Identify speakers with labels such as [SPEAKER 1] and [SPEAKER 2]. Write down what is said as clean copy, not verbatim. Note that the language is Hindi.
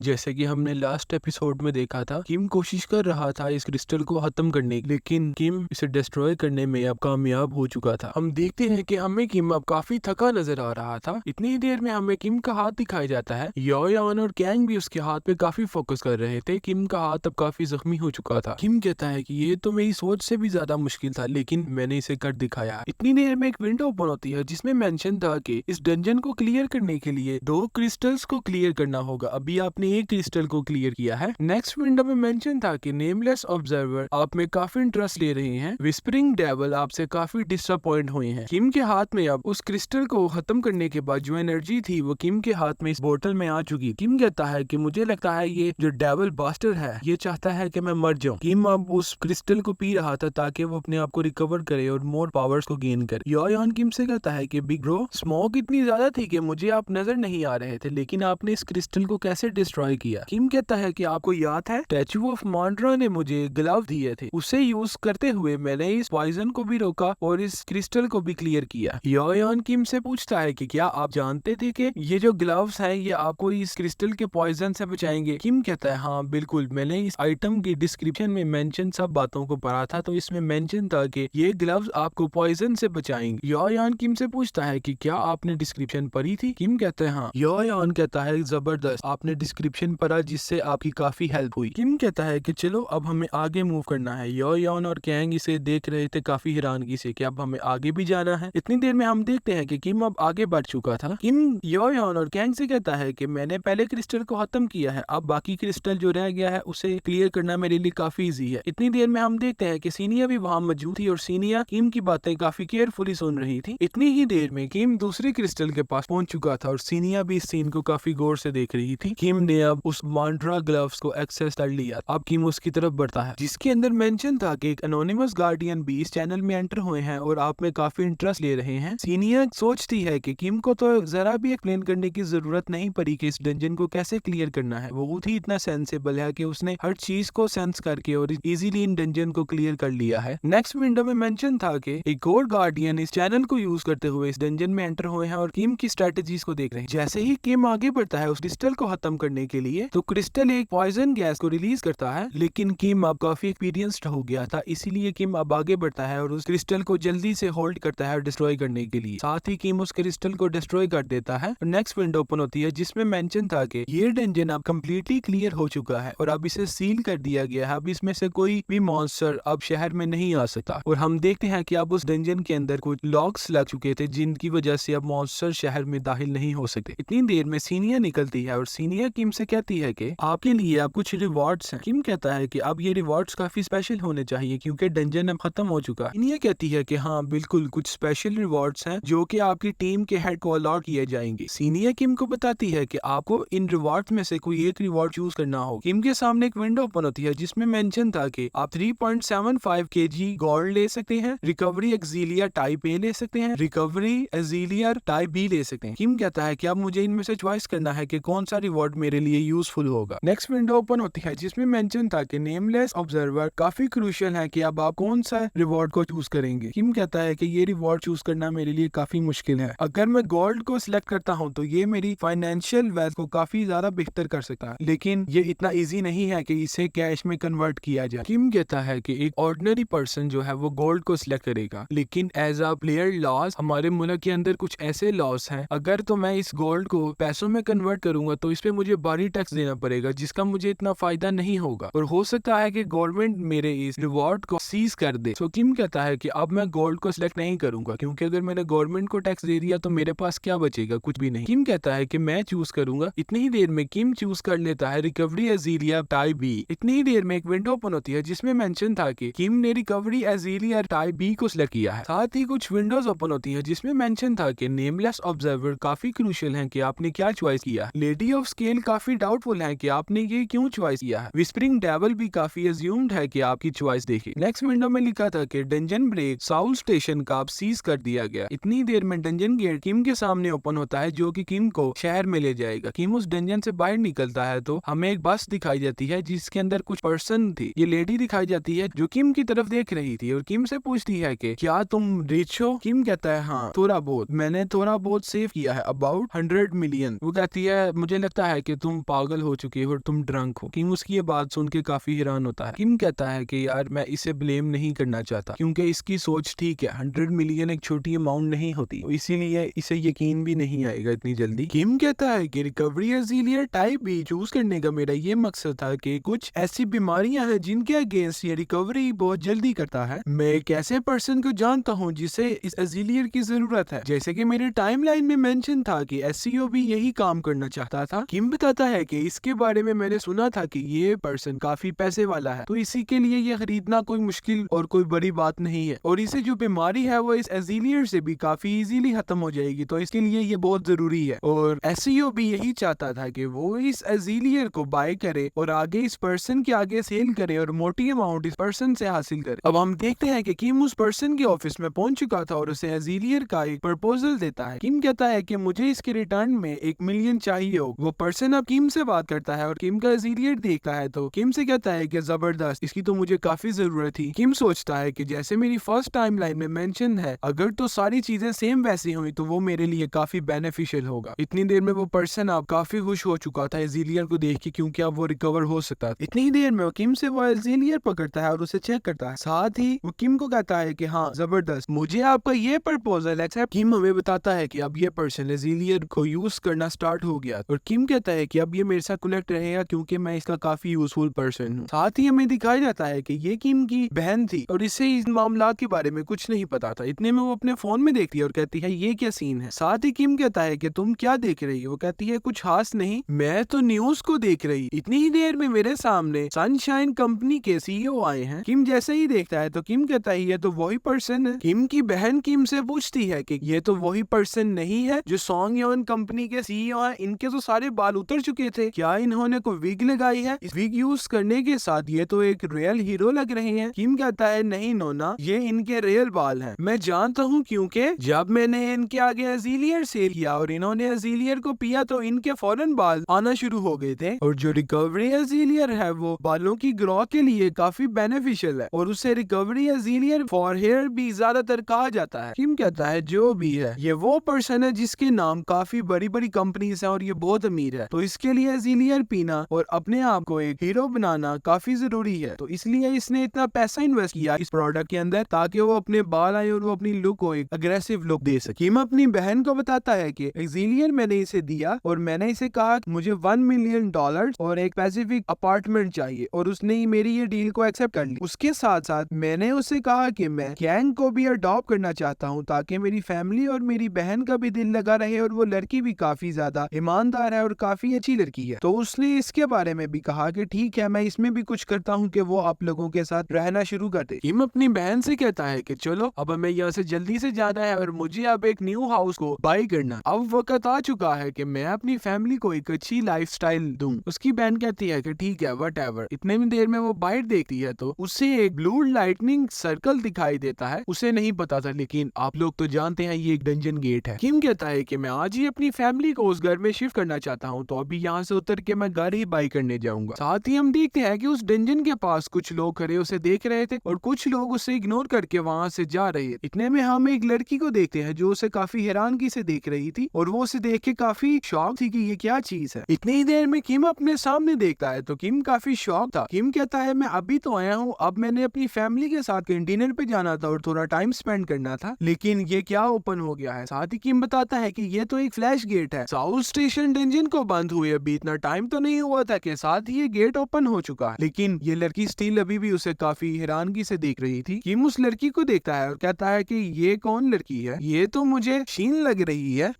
[SPEAKER 1] जैसे कि हमने लास्ट एपिसोड में देखा था, किम कोशिश कर रहा था इस क्रिस्टल को खत्म करने की, लेकिन किम इसे डिस्ट्रॉय करने में अब कामयाब हो चुका था। हम देखते हैं कि हमें किम अब काफी थका नजर आ रहा था। इतनी ही देर में हमें किम का हाथ दिखाया जाता है। योयान और कैंग भी उसके हाथ पे काफी फोकस कर रहे थे। किम का हाथ अब काफी जख्मी हो चुका था। किम कहता है कि ये तो मेरी सोच से भी ज्यादा मुश्किल था, लेकिन मैंने इसे कर दिखाया। इतनी देर में एक विंडो ओपन होती है जिसमें मेंशन था कि इस डंजन को क्लियर करने के लिए 2 क्रिस्टल्स को क्लियर करना होगा। अभी आपने एक क्रिस्टल को क्लियर किया है। नेक्स्ट विंडो में मेंशन था कि नेमलेस ऑब्जर्वर आप में काफी इंटरेस्ट ले रहे हैं। विस्परिंग डेविल आपसे काफी डिसअपॉइंट हुए हैं। किम के हाथ में अब उस क्रिस्टल को खत्म करने के बाद जो एनर्जी थी वो किम के हाथ में इस बोतल में आ चुकी। किम कहता है कि मुझे लगता है ये जो डेविल बास्टर है ये चाहता है कि मैं मर जाऊं। किम अब उस क्रिस्टल को पी रहा था ताकि वो अपने आप को रिकवर करे और मोर पावर्स को गेन करे। योयान किम से कहता है कि बिग ब्रो, स्मोक इतनी ज्यादा थी कि मुझे आप नजर नहीं आ रहे थे, लेकिन आपने इस क्रिस्टल को कैसे डिस्ट्रॉय किया? किम कहता है कि आपको याद है स्टैचू ऑफ मॉन्ड्रा ने मुझे ग्लव दिए थे, उसे यूज करते हुए मैंने इस पॉइजन को भी रोका और इस क्रिस्टल को भी क्लियर किया। योयान किम से पूछता है कि क्या आप जानते थे कि ये जो ग्लव्स हैं ये आपको इस क्रिस्टल के पॉइजन से बचाएंगे? किम कहता है हाँ बिल्कुल, मैंने इस आइटम की डिस्क्रिप्शन में मेंशन सब बातों को पढ़ा था, तो इसमें मेंशन था कि ये ग्लव्स आपको पॉइजन से बचाएंगे। योयान किम से पूछता है कि क्या आपने डिस्क्रिप्शन पढ़ी थी? किम कहते हैं हाँ। योयान कहता है जबरदस्त, आपने डिस्क्रिप्शन पढ़ा जिससे आपकी काफी हेल्प हुई। किम कहता है कि चलो अब हमें आगे मूव करना है। योयान और कैंग इसे देख रहे थे काफी हैरानगी से कि अब हमें आगे भी जाना है। इतनी देर में हम देखते हैं कि किम अब आगे बढ़ चुका था। किम योयान और कैंग से कहता है कि मैंने पहले क्रिस्टल को खत्म किया है, अब बाकी क्रिस्टल जो रह गया है उसे क्लियर करना मेरे लिए काफी इजी है। इतनी देर में हम देखते हैं कि सीनिया भी वहाँ मौजूद थी और सीनिया किम की बातें काफी केयरफुली सुन रही थी। इतनी ही देर में किम दूसरे क्रिस्टल के पास पहुंच चुका था और सीनिया भी इस सीन को काफी गौर से देख रही थी। किम ने अब उस मॉन्ट्रा ग्लव्स को एक्सेस कर लिया। अब किम उसकी तरफ बढ़ता है जिसके अंदर मेंशन था कि एक एनोनिमस गार्डियन भी इस चैनल में एंटर हुए हैं और आप में काफी इंटरेस्ट ले रहे हैं। सीनिया सोचती है कि किम को तो जरा भी एक्सप्लेन करने की जरूरत नहीं पड़ी कि इस डंजन को कैसे क्लियर करना है। वो ही इतना सेंसेबल है कि उसने हर चीज को सेंस करके और इजीली इन डंजन को क्लियर कर लिया है। नेक्स्ट विंडो में मेंशन था कि एक और गार्डियन इस चैनल को यूज करते हुए इस डंजन में एंटर हुए हैं और किम की स्ट्रेटेजीज को देख रहे हैं। जैसे ही किम आगे बढ़ता है उस क्रिस्टल को खत्म करने के लिए, तो क्रिस्टल एक पॉइजन गैस को रिलीज करता है, लेकिन किम अब काफी एक्सपीरियंस्ड हो गया था, इसीलिए किम अब आगे बढ़ता है और उस क्रिस्टल को जल्दी से होल्ड करता है डिस्ट्रॉय करने के लिए। साथ ही किम उस क्रिस्टल को डिस्ट्रॉय कर देता है। नेक्स्ट विंडो ओपन होती है जिसमें मेंशन था कि ये डंजन अब कंप्लीटली क्लियर हो चुका है और अब इसे सील कर दिया गया है। अब इसमें से कोई भी मॉन्स्टर अब शहर में नहीं आ सकता। और हम देखते हैं कि अब उस डंजन के अंदर कुछ लॉक्स लग चुके थे जिनकी वजह से अब मॉन्स्टर शहर में दाखिल नहीं हो सकते। इतनी देर में सीनिया निकलती है और सीनिया किम से कहती है कि आपके लिए अब कुछ रिवॉर्ड्स हैं। किम कहता है कि अब ये रिवॉर्ड्स काफी स्पेशल होने चाहिए क्योंकि डंजन अब खत्म हो चुका है। सीनिया कहती है कि हाँ बिल्कुल, कुछ स्पेशल रिवॉर्ड्स हैं जो कि आपकी टीम के हेड को अलॉट किए जाएंगे। सीनिया किम को बताती है कि आपको इन रिवॉर्ड्स में से कोई एक रिवॉर्ड चूज करना हो। किम के सामने एक विंडो ओपन होती है जिसमें मेंशन था कि आप 3.75 kg गोल्ड ले सकते हैं, रिकवरी एक्सिलिया टाइप ए ले सकते हैं, रिकवरी एक्सिलिया टाइप बी ले सकते हैं। किम कहता है कि अब मुझे इनमें से चॉइस करना है कि कौन सा रिवॉर्ड मेरे लिए यूजफुल होगा। नेक्स्ट विंडो ओपन होती है जिसमें मेंशन था कि नेमलेस ऑब्जर्वर काफी क्रूशियल है कि अब आप कौन सा रिवॉर्ड को चूज करेंगे। किम कहता है कि ये रिवॉर्ड चूज करना मेरे लिए काफी मुश्किल है। अगर मैं गोल्ड को सिलेक्ट करता हूँ तो ये मेरी फाइनेंशियल वेल्थ को काफी ज्यादा बेहतर कर सकता है, लेकिन ये इतना इजी नहीं है कि इसे कैश में कन्वर्ट किया जाए। किम कहता है कि एक ऑर्डिनरी पर्सन जो है वो गोल्ड को सिलेक्ट करेगा, लेकिन एज अ प्लेयर लॉज हमारे मुल्क के अंदर कुछ ऐसे लॉस हैं, अगर तो मैं इस गोल्ड को पैसों में कन्वर्ट करूंगा तो इस पे मुझे भारी टैक्स देना पड़ेगा जिसका मुझे इतना फायदा नहीं होगा और हो सकता है कि गवर्नमेंट मेरे इस रिवॉर्ड को सीज कर दे। सो किम कहता है कि अब मैं गोल्ड को सिलेक्ट नहीं करूंगा क्योंकि अगर मैंने गवर्नमेंट को टैक्स दे दिया तो मेरे पास क्या बचेगा, कुछ भी नहीं। किम कहता है कि मैं चूज करूंगा। इतनी ही देर में किम चूज कर लेता है रिकवरी एजिलिया टाइप बी। इतनी ही देर में एक विंडो ओपन होती है जिसमें मेंशन था कि किम ने रिकवरी एजिलिया टाइप बी को सिलेक्ट किया है। साथ ही कुछ विंडोज ओपन होती है जिसमें मेंशन था कि नेमलेस ऑब्जर्वर काफी क्रूशियल है कि आपने क्या चॉइस किया। लेडी ऑफ स्केल काफी डाउटफुल है कि आपने ये क्यों चॉइस किया है। विस्परिंग डेविल भी काफी अज्यूम्ड है कि आपकी चॉइस देखी। नेक्स्ट विंडो में लिखा था कि डंजन ब्रेक साउल स्टेशन का अब सीज कर दिया गया। इतनी देर में डंजन गेट किम के सामने ओपन होता है जो कि किम को शहर में ले जाएगा। किम उस डंजन से बाहर निकलता है तो हमें एक बस दिखाई जाती है जिसके अंदर कुछ पर्सन थी। ये लेडी दिखाई जाती है जो किम की तरफ देख रही थी और किम से पूछती है कि क्या तुम रिच हो? किम कहता है हाँ थोड़ा बहुत, मैंने थोड़ा बहुत सेव किया है, अबाउट 100 मिलियन। वो कहती है मुझे लगता है कि तुम तुम पागल हो चुके हो और तुम ड्रंक हो। किम उसकी ये बात सुन के काफी हैरान होता है। किम कहता है कि यार मैं इसे ब्लेम नहीं करना चाहता क्योंकि इसकी सोच ठीक है, 100 मिलियन एक छोटी अमाउंट नहीं होती, तो इसीलिए इसे यकीन भी नहीं आएगा इतनी जल्दी। किम कहता है कि रिकवरी एज़िलियर टाइप बी चूज करने का मेरा ये मकसद था कि कुछ ऐसी बीमारियां हैं जिनके अगेंस्ट ये रिकवरी बहुत जल्दी करता है। मैं एक ऐसे पर्सन को जानता हूँ जिसे इस एज़िलियर की जरूरत है। जैसे कि मेरे टाइमलाइन में मेंशन था कि एससीओ भी यही काम करना चाहता था। किम बताता है कि इसके बारे में मैंने सुना था कि ये पर्सन काफी पैसे वाला है, तो इसी के लिए ये खरीदना कोई मुश्किल और कोई बड़ी बात नहीं है, और इसे जो बीमारी है वो इस एज़िलियर से भी काफी इजीली खत्म हो जाएगी, तो इसके लिए ये बहुत जरूरी है। और एससीओ भी यही चाहता था कि वो इस एज़िलियर को बाय करे और आगे इस पर्सन के आगे सेल करे और मोटी अमाउंट इस पर्सन से हासिल करे। अब हम देखते हैं कि किम उस पर्सन के ऑफिस में पहुंच चुका था और उसे एज़िलियर का एक प्रपोजल देता है। किम कहता है कि मुझे इसके रिटर्न में 1 मिलियन चाहिए हो। वो पर्सन अब किम से बात करता है और किम का एज़िलियर देखता है तो किम से कहता है कि जबरदस्त, इसकी तो मुझे काफी जरूरत थी। किम सोचता है कि जैसे मेरी फर्स्ट टाइमलाइन में मेंशन है, अगर तो सारी चीजें सेम वैसी हुई तो वो मेरे लिए काफी बेनिफिशियल होगा। इतनी देर में वो पर्सन अब काफी खुश हो चुका था एज़िलियर को देख के, क्योंकि अब वो रिकवर हो सकता था। इतनी देर में वो किम से वो एज़िलियर पकड़ता है और उसे चेक करता है। साथ ही वो किम को कहता है कि हाँ जबरदस्त, मुझे आपका ये प्रपोजल एक्सेप्ट। किम हमें बताता है कि अब ये पर्सन एज़िलियर को यूज करना स्टार्ट हो गया और किम कहता है कि अब ये मेरे साथ कनेक्ट रहेगा क्योंकि मैं इसका काफी यूजफुल पर्सन हूँ। साथ ही हमें दिखाया जाता है कि ये किम की बहन थी और इसे इस मामला के बारे में कुछ नहीं पता था। इतने में वो अपने फोन में देखती है और कहती है ये क्या सीन है। साथ ही किम कहता है कि तुम क्या देख रही हो। वो कहती है कुछ खास नहीं, मैं तो न्यूज को देख रही। इतनी ही देर में मेरे सामने सनशाइन कंपनी के सीईओ आए हैं। किम जैसे ही देखता है तो किम कहता है ये तो वही पर्सन है। किम की बहन किम से पूछती है कि ये तो वही पर्सन नहीं है जो सॉन्गयोन कंपनी के सीईओ हैं, इनके तो सारे बाल उतर चुके थे, क्या इन्होंने कोई विग लगाई है? इस विग यूज करने के साथ ये तो एक रियल हीरो लग रहे हैं। किम कहता है नहीं नोना, ये इनके रियल बाल हैं, मैं जानता हूँ क्योंकि जब मैंने इनके आगे एज़िलियर सेल किया और इन्होंने एज़िलियर को पिया तो इनके फौरन बाल आना शुरू हो गए थे। और जो रिकवरी एज़िलियर है वो बालों की ग्रोथ के लिए काफी बेनिफिशियल है और उसे रिकवरी एज़िलियर फॉर हेयर भी ज्यादातर कहा जाता है। किम कहता है जो भी है ये वो पर्सन है जिसके नाम काफी बड़ी बड़ी कंपनीज है और ये बहुत अमीर है, तो इसके लिए एज़िलियर पीना और अपने आप को एक हीरो बनाना काफी जरूरी है, तो इसलिए इसने इतना पैसा इन्वेस्ट किया इस प्रोडक्ट के अंदर ताकि वो अपने बाल आए और वो अपनी लुक को एक अग्रेसिव लुक दे सके। किम अपनी बहन को बताता है कि एज़िलियर मैंने इसे दिया और मैंने इसे कहा मुझे $1 मिलियन और एक पैसिफिक अपार्टमेंट चाहिए और उसने ही मेरी ये डील को एक्सेप्ट कर ली। उसके साथ साथ मैंने उसे कहा कि मैं गैंग को भी अडॉप्ट करना चाहता हूँ ताकि मेरी फैमिली और मेरी बहन का भी दिल लगा रहे और वो लड़की भी काफी ज्यादा ईमानदार है और काफी अच्छी लड़की है, तो उसने इसके बारे में भी कहा कि ठीक है मैं इसमें भी कुछ करता हूँ कि वो आप लोगों के साथ रहना शुरू कर दे। किम अपनी बहन से कहता है कि चलो अब हमें यहाँ से जल्दी से जाना है और मुझे अब एक न्यू हाउस को बाय करना। अब वक्त आ चुका है कि मैं अपनी फैमिली को एक अच्छी लाइफस्टाइल दूं। उसकी बहन कहती है कि ठीक है व्हाटएवर। इतने में देर में वो बाहर देखती है तो उसे एक ब्लू लाइटनिंग सर्कल दिखाई देता है। उसे नहीं पता था, लेकिन आप लोग तो जानते हैं ये एक डंजन गेट है। किम कहता है कि मैं आज ही अपनी फैमिली को उस घर में शिफ्ट करना चाहता हूँ, तो अभी यहाँ से उतर के मैं घर ही बाय करने जाऊंगा। साथ ही हम देखते हैं कि उस डंजन के पास कुछ लोग खड़े उसे देख रहे थे और कुछ लोग उसे इग्नोर करके वहाँ से जा रहे थे। इतने में हम एक लड़की को देखते हैं जो उसे काफी हैरानगी से देख रही थी और वो उसे देख के काफी शॉक थी कि ये क्या चीज है। इतनी ही देर में किम अपने सामने देखता है तो किम काफी शॉक था। किम कहता है मैं अभी तो आया हूँ, अब मैंने अपनी फैमिली के साथ डिनर पे जाना था और थोड़ा टाइम स्पेंड करना था, लेकिन ये क्या ओपन हो गया है। साथ ही किम बताता है कि ये तो एक फ्लैश गेट है, साउथ स्टेशन डंजन को बंद हुए अभी इतना टाइम तो नहीं हुआ था कि साथ ही ये गेट ओपन हो चुका है। लेकिन ये लड़की स्टिल अभी भी उसे काफी हैरानगी से देख रही थी। किम उस लड़की को देखता है और कहता है कि ये कौन लड़की है, ये तो मुझे शीन लग रही है।